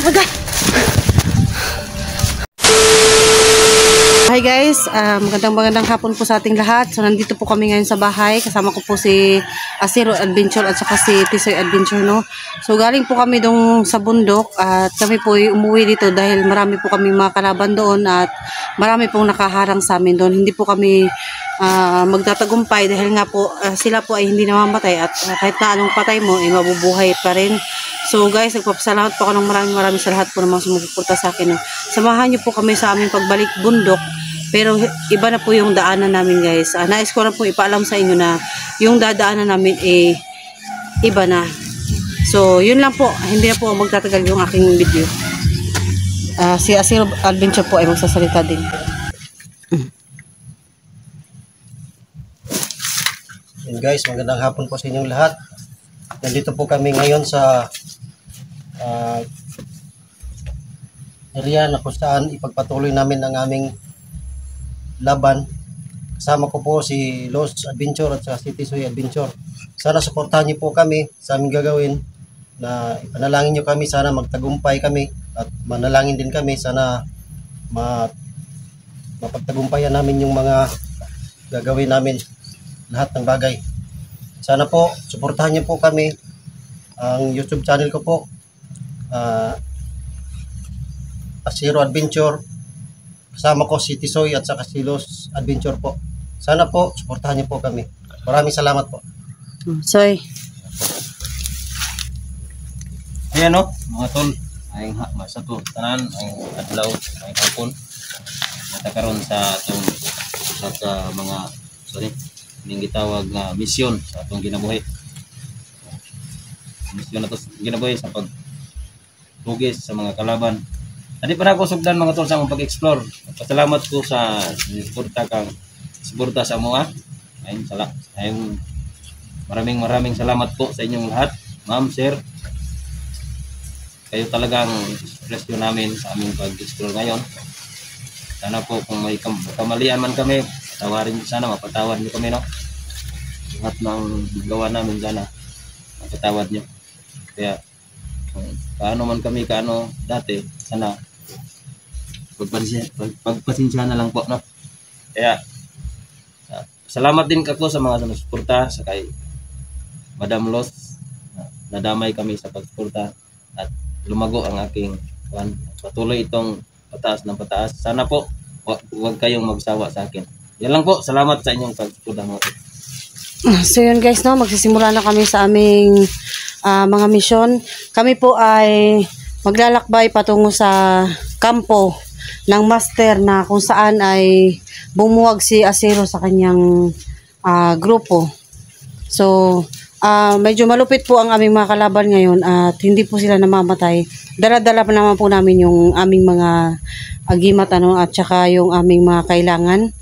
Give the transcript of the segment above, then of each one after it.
talaga. Hi guys, magandang hapon po sa ating lahat. So nandito po kami ngayon sa bahay. Kasama ko po si Asiro Adventure at saka si Tisoy Adventure, no. So galing po kami dong sa bundok at kami po umuwi dito dahil marami po kami mga kalaban doon at marami pong nakaharang sa amin doon. Hindi po kami magtatagumpay dahil nga po sila po ay hindi namamatay at kahit na anong patay mo ay mabubuhay pa rin. So guys, nagpapasalamat po ako ng maraming sa lahat po ng mga sumusuporta sa akin, no. Samahan niyo po kami sa aming pagbalik bundok. Pero iba na po yung daanan namin, guys. Nais ko na po ipaalam sa inyo na yung dadaanan namin iba na. So, yun lang po. Hindi na po magtatagal yung aking video. Si Asiro Adventure po ay magsasalita din. Yun guys, magandang hapon po sa inyong lahat. Nandito po kami ngayon sa area na kung saan ipagpatuloy namin ang aming laban. Kasama ko po si Los Adventure at si Tisoy Adventure. Sana suportahan niyo po kami sa aming gagawin, na ipanalangin niyo kami, sana magtagumpay kami at manalangin din kami, sana mapagtagumpayan namin yung mga gagawin namin, lahat ng bagay. Sana po suportahan niyo po kami, ang YouTube channel ko po, Asiro Adventure. Kasama ko si Tisoy at saka si Los Adventure po. Sana po, suportahan niyo po kami. Maraming salamat po. Soy. Ayan o, mga tol. Ayong masa to. Tanan, ayong adlaw, ayong hapon. Natakaroon sa itong mga, hindi gitawag na misyon sa itong ginabuhi. Misyon na ito ginabuhi sa pagtugis sa mga kalaban. Hindi pa na ako sugdan mga tol sa mong pag-explore. Pasalamat ko sa suporta sa mga. Ayun, maraming salamat po sa inyong lahat. Ma'am, sir. Kayo talagang inspirasyon namin sa aming pag-explore ngayon. Sana po kung may kamalian man kami, patawarin niyo sana, mapatawad niyo kami, no? Lahat ng gawa namin sana, mapatawad niyo. Kaya, kaano man kami, dati, sana pagpasensya na lang po, no? Kaya salamat din ako sa mga sumusuporta, sa kay Madam Los, nadamay kami sa pagsuporta at lumago ang aking patuloy itong pataas ng pataas. Sana po huwag kayong magsawa sa akin. Yan lang po, salamat sa inyong pagsuporta mo. So yun guys, no, magsisimula na kami sa aming mga misyon. Kami po ay maglalakbay patungo sa kampo ng master na kung saan ay bumuwag si Asiro sa kanyang grupo. So, medyo malupit po ang aming mga kalaban ngayon at hindi po sila namamatay. Dala-dala pa naman po namin yung aming mga agimat, at saka yung aming mga kailangan.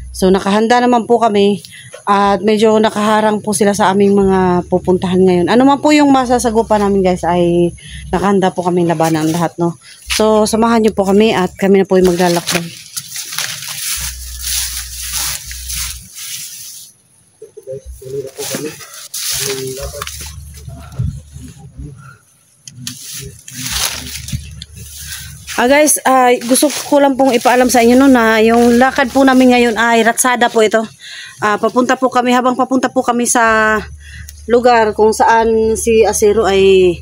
So, nakahanda naman po kami at medyo nakaharang po sila sa aming mga pupuntahan ngayon. Ano man po yung masasagupan namin guys, ay nakahanda po kami labanan lahat, no? So, samahan niyo po kami at kami na po yung maglalakbay. Guys, gusto ko lang pong ipaalam sa inyo, no, na yung lakad po namin ngayon ay ratsada po ito. Papunta po kami sa lugar kung saan si Asiro ay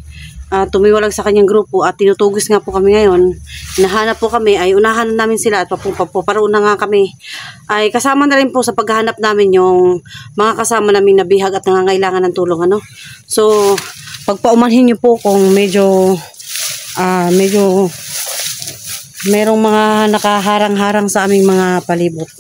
tumiwalag sa kanyang grupo at tinutugis nga po kami ngayon. Hinahanap po kami, ay unahan namin sila at paparoon na nga kami. Ay kasama na rin po sa paghahanap namin yung mga kasama namin na bihag at nangangailangan ng tulong, ano. So, pagpaumanhin niyo po kung medyo merong mga nakaharang-harang sa aming mga palibot.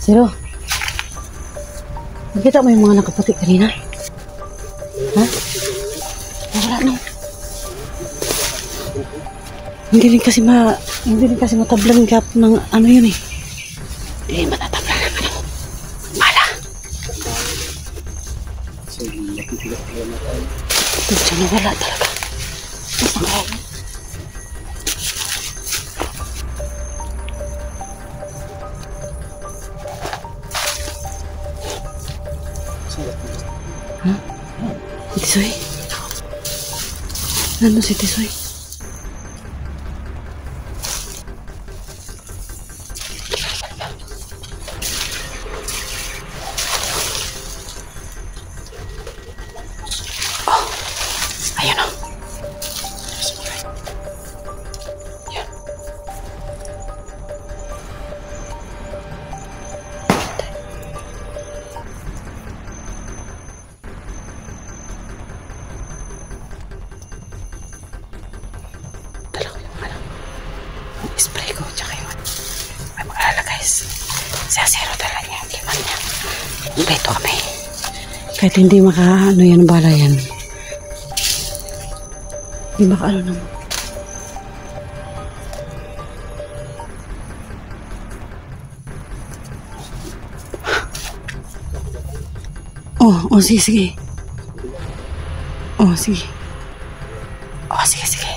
Zero. Nakita mo yung mga nakaputi kanina? Ha? Wala no. Hindi rin kasi matablan gap ng ano yun eh. Hindi matatablan naman ako. Bala. Ito siya nawala talaga. Basta nga. Ha? Si Tisoy? Nandun si Tisoy? Ayun o. Yan. Dala ko yung yung spray ko tsaka yung may mag-alala guys. Si Asero dala niya yung liman niya. Dito kami. Kahit hindi maka yan bala yan. Hindi makaano naman. Sige, sige. Sige. Sige, sige.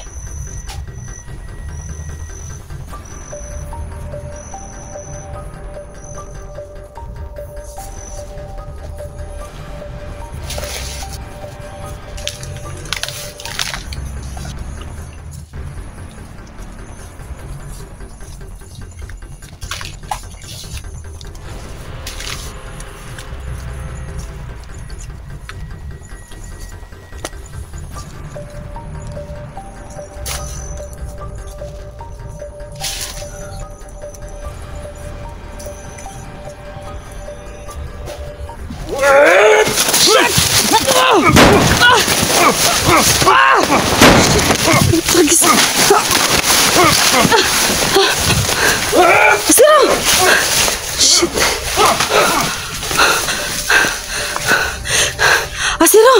Asiro!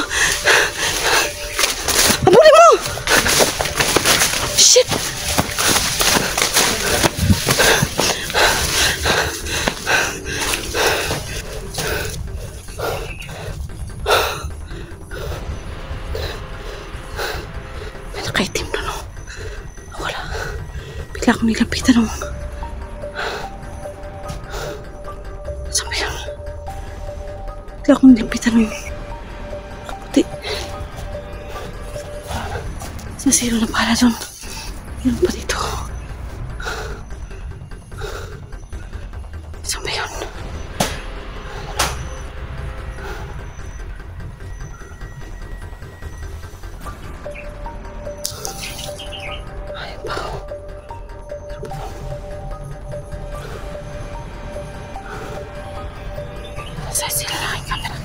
Abulin mo! Shit! May nakaitim na no. Wala. Bigla akong nilapitan no. Sabi yan. Bigla akong nilapitan no. Kaputi. Sa Zero na pala doon. Yun pa dito. Sabi yun. Ayun pa. Sa Zero na aking camera.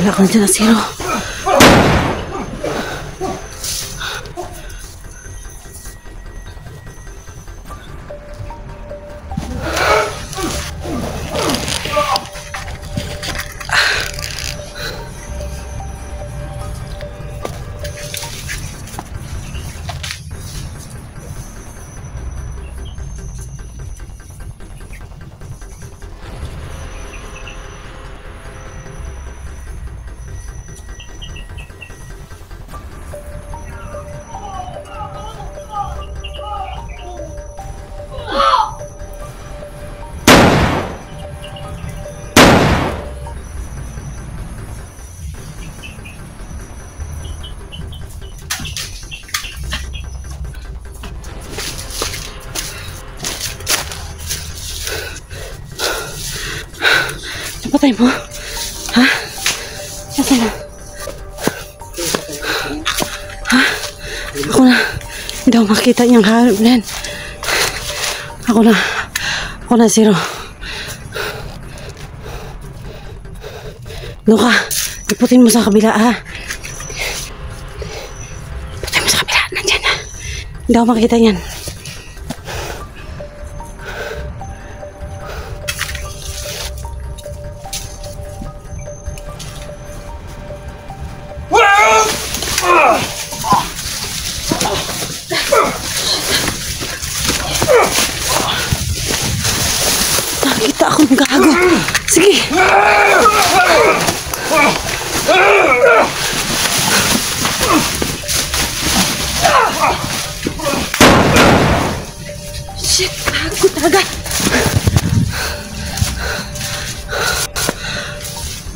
Wala ka dyan na Zero. Napatay mo? Ha? Napatay mo? Ha? Ako na. Hindi ako makita niyang harap na yan. Ako na Zero. Doon ka. Iputin mo sa kabila ha. Iputin mo sa kabila. Nandyan na. Hindi ako makikita yan. Nakita ako ng gago. Sige. Shit, gago talaga.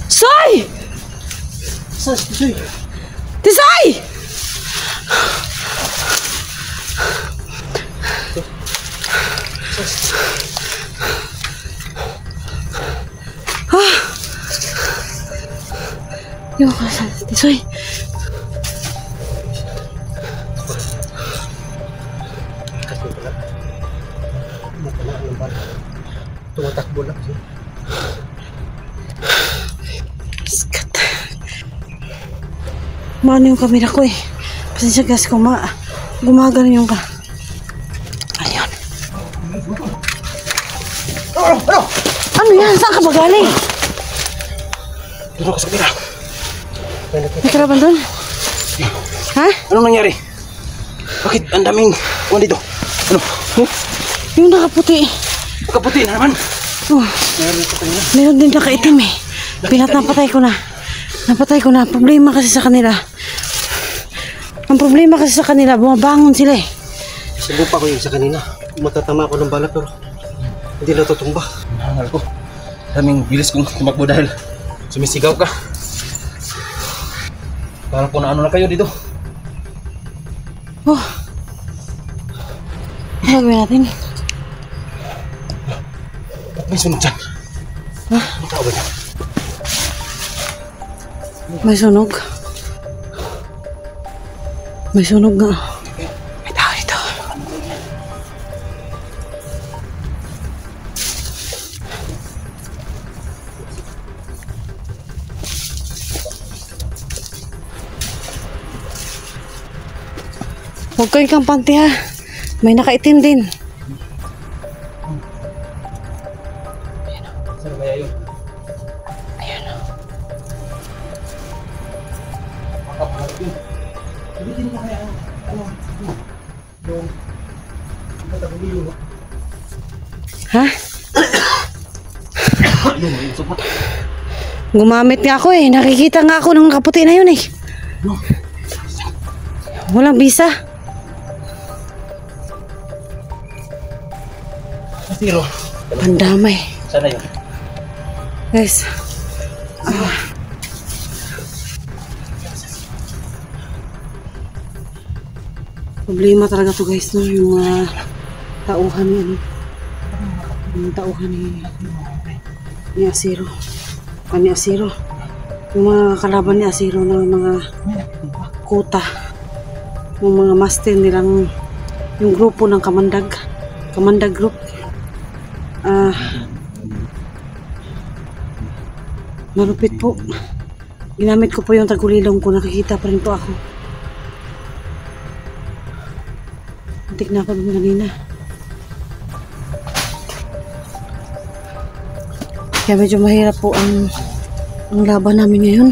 Soy! Saan si Tisoy? Tisoy! Yung kasal, Tisoy. Kasi wala. Matala ang bala. Tumatakbo lang siya. Skat. Maano yung kamera ko eh. Pasensya gas ko gumagano yung ka. Ayun. Ano yan? Saan ka ba galing? Dito ka sa kamera. May kalaban doon? Ha? Anong nangyari? Bakit ang daming kuwan dito? Ano? Yung nakaputi. Kaputi na naman. Oh. Meron din nakaitim eh. Napatay ko na. Napatay ko na. Problema kasi sa kanila. Ang problema kasi sa kanila, bumabangon sila eh. Sinupa ko yung sa kanina. Matatama ako ng bala pero hindi natutumba. Hangal ko. Daming bilis kong tumakbo dahil sumisigaw ka. Parang po na ano na kayo dito. Oh. Ano gawin natin? Ba't may sunog dyan? Ha? Ano tao ba dyan? May sunog. May sunog nga. May tao dito. Huwag kayong kampante ha. May nakaitim din. Saan kaya yun? Ayan o. Makapaharap yun. Sabihin mo kaya yung katagulilo. Ha? Yung supot. Gumamit nga ako eh. Nakikita nga ako ng kaputi na yun eh. No. Walang bisa. Zero. Pandamay. Sana yun. Guys. Problema talaga to guys no. Yung mga tauhan yan. Yung tauhan ni Asiro. Ni Asiro. Yung mga kalaban ni Asiro na mga kuta. Yung mga master nilang yung grupo ng Kamandag. Kamandag group. Malupit po. Ginamit ko po yung tagulilong ko. Nakikita pa rin po ako. Antik na ako dun kanina. Kaya medyo mahirap po ang laban namin ngayon.